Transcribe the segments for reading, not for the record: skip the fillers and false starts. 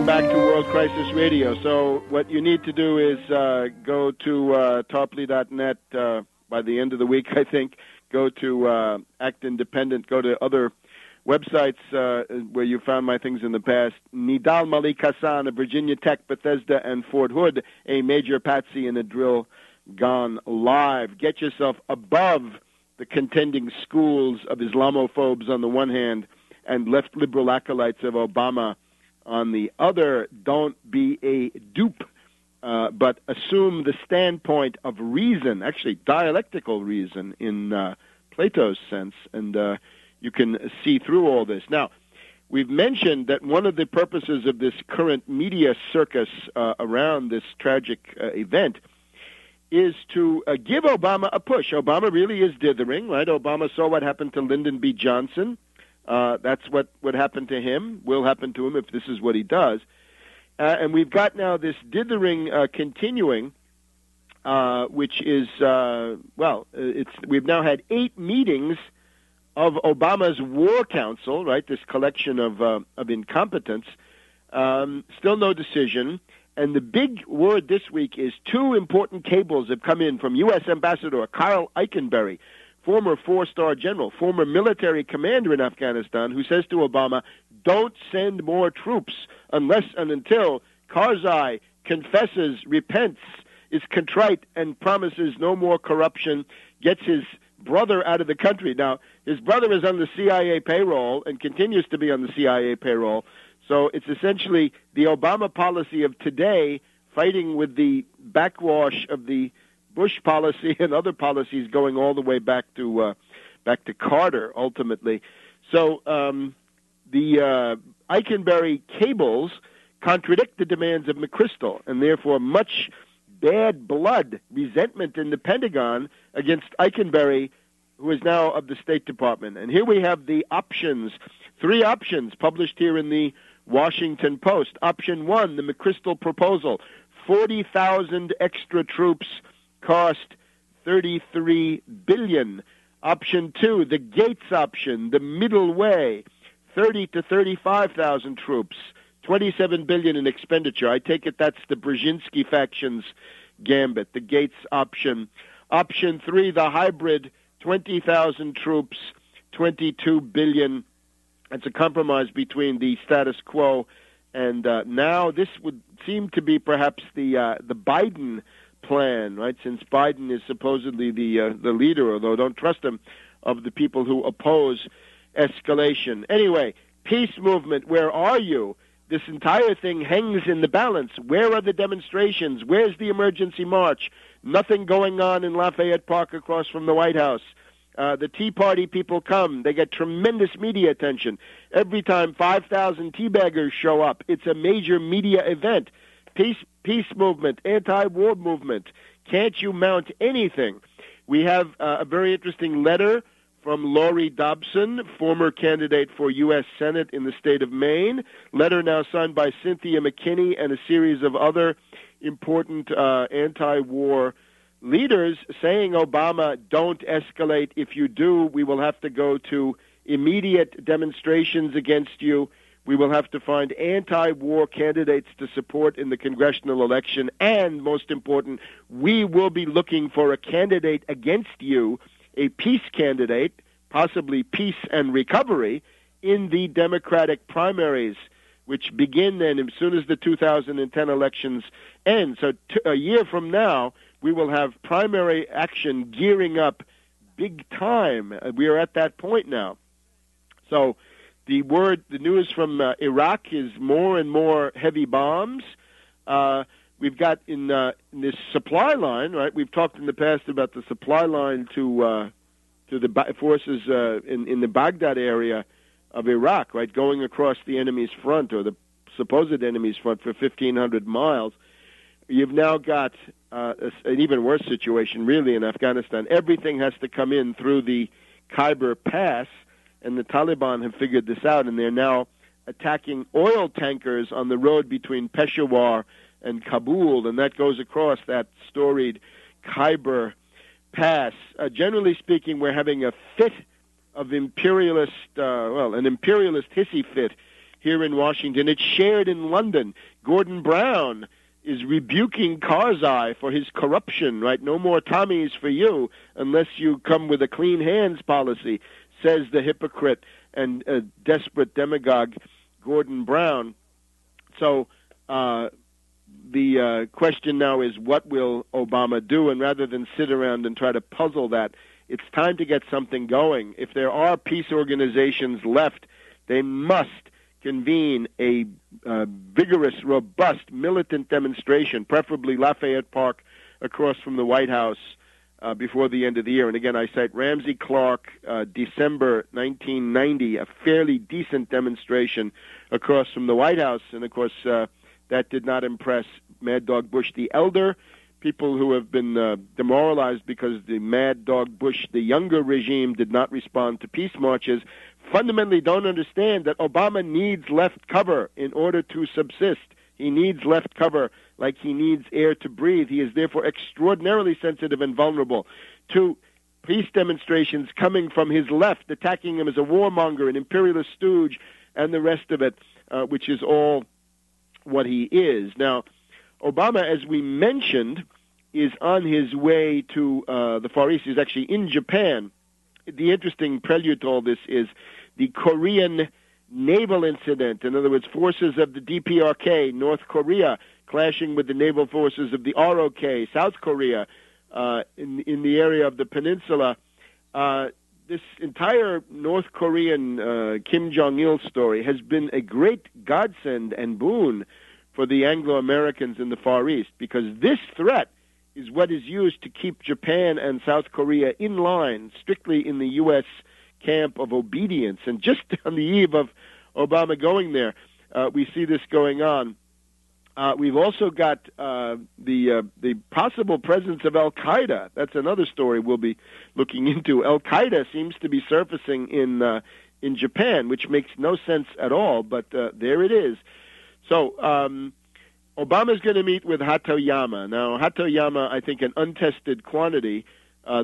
welcome back to World Crisis Radio. So what you need to do is go to tarpley.net by the end of the week, I think. Go to Act Independent. Go to other websites where you found my things in the past. Nidal Malik Hassan of Virginia Tech, Bethesda, and Fort Hood, a major patsy in a drill gone live. Get yourself above the contending schools of Islamophobes on the one hand and left liberal acolytes of Obama on the other. Don't be a dupe, but assume the standpoint of reason, actually dialectical reason in Plato's sense, and you can see through all this. Now, we've mentioned that one of the purposes of this current media circus around this tragic event is to give Obama a push. Obama really is dithering, right? Obama saw what happened to Lyndon B. Johnson. That's what would happen to him, will happen to him if this is what he does. And we've got now this dithering continuing, which is, we've now had 8 meetings of Obama's War Council, right, this collection of incompetence, still no decision. And the big word this week is 2 important cables have come in from U.S. Ambassador Carl Eikenberry, former 4-star general, former military commander in Afghanistan, who says to Obama, don't send more troops unless and until Karzai confesses, repents, is contrite, and promises no more corruption, gets his brother out of the country. Now, his brother is on the CIA payroll and continues to be on the CIA payroll, so it's essentially the Obama policy of today fighting with the backwash of the Bush policy and other policies going all the way back to Carter, ultimately. So the Eikenberry cables contradict the demands of McChrystal, and therefore much bad blood, resentment in the Pentagon against Eikenberry, who is now of the State Department. And here we have the options, 3 options published here in the Washington Post. Option 1, the McChrystal proposal, 40,000 extra troops, cost $33 billion. Option 2, the Gates option, the middle way, 30 to 35,000 troops, $27 billion in expenditure. I take it that's the Brzezinski faction's gambit, the Gates option. Option 3, the hybrid, 20,000 troops, $22 billion. It's a compromise between the status quo and now this would seem to be perhaps the Biden plan, right? Since Biden is supposedly the leader, although don't trust him, of the people who oppose escalation. Anyway, peace movement, where are you? This entire thing hangs in the balance. Where are the demonstrations? Where's the emergency march? Nothing going on in Lafayette Park across from the White House. The Tea Party people come. They get tremendous media attention. Every time 5,000 teabaggers show up, it's a major media event. Peace movement, anti-war movement. Can't you mount anything? We have a very interesting letter from Lori Dobson, former candidate for U.S. Senate in the state of Maine. Letter now signed by Cynthia McKinney and a series of other important anti-war leaders saying, Obama, don't escalate. If you do, we will have to go to immediate demonstrations against you. We will have to find anti-war candidates to support in the congressional election. And, most important, we will be looking for a candidate against you, a peace candidate, possibly peace and recovery, in the Democratic primaries, which begin then as soon as the 2010 elections end. So a year from now, we will have primary action gearing up big time. We are at that point now. So the news from Iraq is more and more heavy bombs. We've got in this supply line, right? We've talked in the past about the supply line to the forces in the Baghdad area of Iraq, right, going across the enemy's front or the supposed enemy's front for 1,500 miles. You've now got an even worse situation, really, in Afghanistan. Everything has to come in through the Khyber Pass, and the Taliban have figured this out, and they're now attacking oil tankers on the road between Peshawar and Kabul, and that goes across that storied Khyber Pass. Generally speaking, we're having a fit of imperialist, an imperialist hissy fit here in Washington. It's shared in London. Gordon Brown is rebuking Karzai for his corruption, right? No more Tommies for you unless you come with a clean hands policy, says the hypocrite and desperate demagogue Gordon Brown. So the question now is, what will Obama do? And rather than sit around and try to puzzle that, it's time to get something going. If there are peace organizations left, they must convene a vigorous, robust, militant demonstration, preferably Lafayette Park across from the White House before the end of the year. And again, I cite Ramsey Clark, December 1990, a fairly decent demonstration across from the White House. And, of course, that did not impress Mad Dog Bush the Elder, people who have been demoralized because the Mad Dog Bush, the younger regime, did not respond to peace marches, fundamentally don't understand that Obama needs left cover in order to subsist. He needs left cover like he needs air to breathe. He is therefore extraordinarily sensitive and vulnerable to peace demonstrations coming from his left, attacking him as a warmonger, an imperialist stooge, and the rest of it, which is all what he is. Now, Obama, as we mentioned, is on his way to the Far East. He's actually in Japan. The interesting prelude to all this is the Korean naval incident. In other words, forces of the DPRK, North Korea, clashing with the naval forces of the ROK, South Korea, in the area of the peninsula. This entire North Korean Kim Jong-il story has been a great godsend and boon for the Anglo-Americans in the Far East, because this threat is what is used to keep Japan and South Korea in line, strictly in the U.S. camp of obedience. And just on the eve of Obama going there, we see this going on. We've also got the possible presence of Al-Qaeda. That's another story we'll be looking into. Al-Qaeda seems to be surfacing in Japan, which makes no sense at all, but there it is. So Obama's going to meet with Hatoyama. Now, Hatoyama, I think, an untested quantity.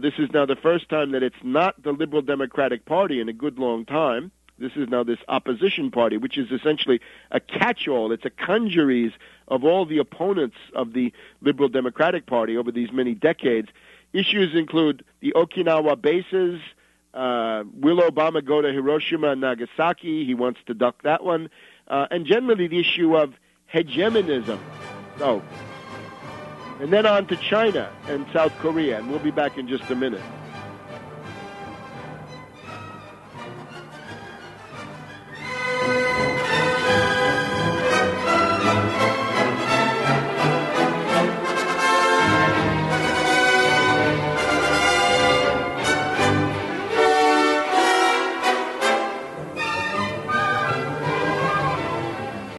This is now the first time that it's not the Liberal Democratic Party in a good long time. This is now this opposition party, which is essentially a catch-all. It's a congeries of all the opponents of the Liberal Democratic Party over these many decades. Issues include the Okinawa bases. Will Obama go to Hiroshima and Nagasaki? He wants to duck that one. And generally the issue of hegemonism. So, and then on to China and South Korea, and we'll be back in just a minute.